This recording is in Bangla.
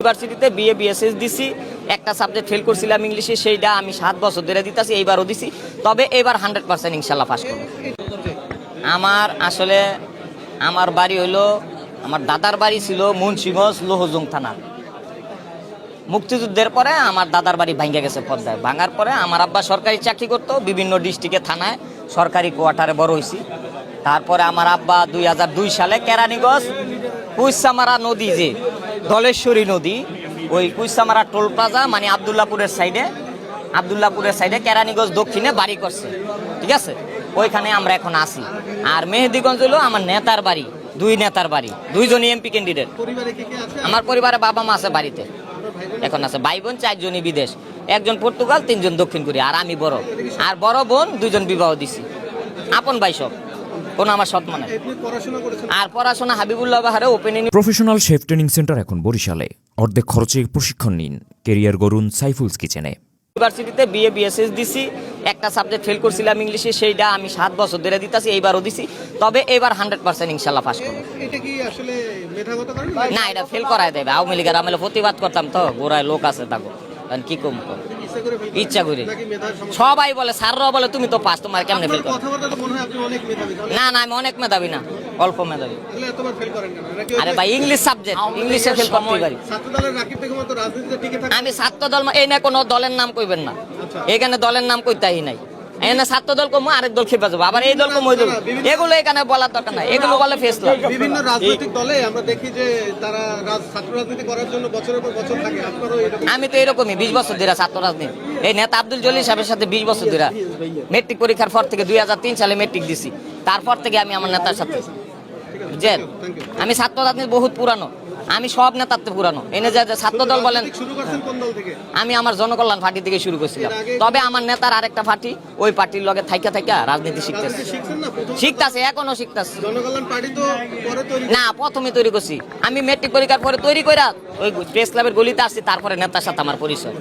ইউনিভার্সিটিতে বিএ বিএসএস দিছি, একটা সাবজেক্ট ফেল করছিলাম ইংলিশে, সেইটা আমি 7 বছর ধরে দিতেছি, এইবারও দিছি। তবে এবার 100% ইনশাল্লাহ পাস করব। আমার বাড়ি হইলো, আমার দাদার বাড়ি ছিল মুন্সিগঞ্জ লোহজং থানা। মুক্তিযুদ্ধের পরে আমার দাদার বাড়ি ভাঙ্গা গেছে পদ্মায়। ভাঙার পরে আমার আব্বা সরকারি চাকরি করতো, বিভিন্ন ডিস্ট্রিক্টে থানায় সরকারি কোয়ার্টারে বড় হয়েছি। তারপরে আমার আব্বা 2002 সালে কেরানীগঞ্জ কুইসামারা নদী, যে ধলেশ্বরী নদী, ওই কুইসামারা টোল প্লাজা মানে আবদুল্লাপুরের সাইডে কেরানীগঞ্জ দক্ষিণে বাড়ি করছে, ঠিক আছে? ওইখানে আমরা এখন আসি। আর মেহেদিগঞ্জ হলো আমার নেতার বাড়ি, দুই নেতার বাড়ি, দুইজনই এমপি ক্যান্ডিডেট। আমার পরিবারে বাবা মা আছে বাড়িতে, এখন আছে ভাই বোন 4 জনই বিদেশ, একজন পর্তুগাল, 3 জন দক্ষিণ কোরিয়া, আর আমি বড়। আর বড় বোন 2 জন বিবাহ দিছি, আপন ভাই সব, কোন আমার সৎ মানে। আর পড়াশোনা হাবিবুল্লাহ বাহারে opening. Professional chef training centre এখন বরিশালে। অর্ধেক খরচে প্রশিক্ষণ নিন, কেরিয়ার গড়ুন সাইফুলস কিচেনে। ইউনিভার্সিটিতে বিএ বিএসএস দিছি, একটা সাবজেক্ট ফেল করছিলাম ইংলিশে, সেইটা আমি 7 বছর ধরে দিতেছি, এইবারও দিছি। তবে এবার 100% ইনশাল্লাহ পাস করব। এটা কি আসলে মেধাগত কারণে? না, এটা ফেল করায় দেবে। আওয়ামী লীগের আমলে প্রতিবাদ করতাম তো, গোড়ায় লোক আছে তাকে, কি কম ইচ্ছা করে সবাই বলে, স্যাররাও বলে তুমি তো পাস, তোমার কেমনে ফেল করো? না না, আমি অনেক মেধাবী না, অল্প মেধাবী। আরে ভাই, ইংলিশ সাবজেক্ট, ইংলিশে ফেল করতে পারি। আমি ছাত্র দল, এই না কোনো দলের নাম কইবেন না, এখানে দলের নাম কইতাই নাই। এখানে ছাত্র দল কমো, আরেক দল খেপে যাবো, আবার এই দল কমো, ওই দল, এগুলো এখানে বলার দরকার নাই, এগুলো বলে ফেসলা। বিভিন্ন রাজনৈতিক দলে আমরা দেখি যে তারা ছাত্র রাজনীতি করার জন্য বছরের পর বছর থাকে। আমি তো এরকমই 20 বছর ধরে ছাত্র রাজনীতি। এই নেতা আব্দুল জলিল সাহেবের সাথে 20 বছর ধরে, মেট্রিক পরীক্ষার পর থেকে 2003 সালে মেট্রিক দিছি, তারপর থেকে আমি আমার নেতার সাথে, বুঝছেন? আমি ছাত্র রাজনীতি বহুত পুরানো, আমি সব নেতার পুরানো। এনে যে ছাত্র দল বলেন, আমি আমার জনকল্যাণ পার্টি থেকে শুরু করছিলাম। তবে আমার নেতার আরেকটা পার্টি, ওই পার্টির লগে থাইকা রাজনীতি শিখতেছে, এখনো শিখতেছে। না, প্রথমে তৈরি করছি আমি, মেট্রিক পরীক্ষার পরে তৈরি কইরা ওই প্রেস ক্লাবের গলিতে আসছি, তারপরে নেতার সাথে আমার পরিচয়।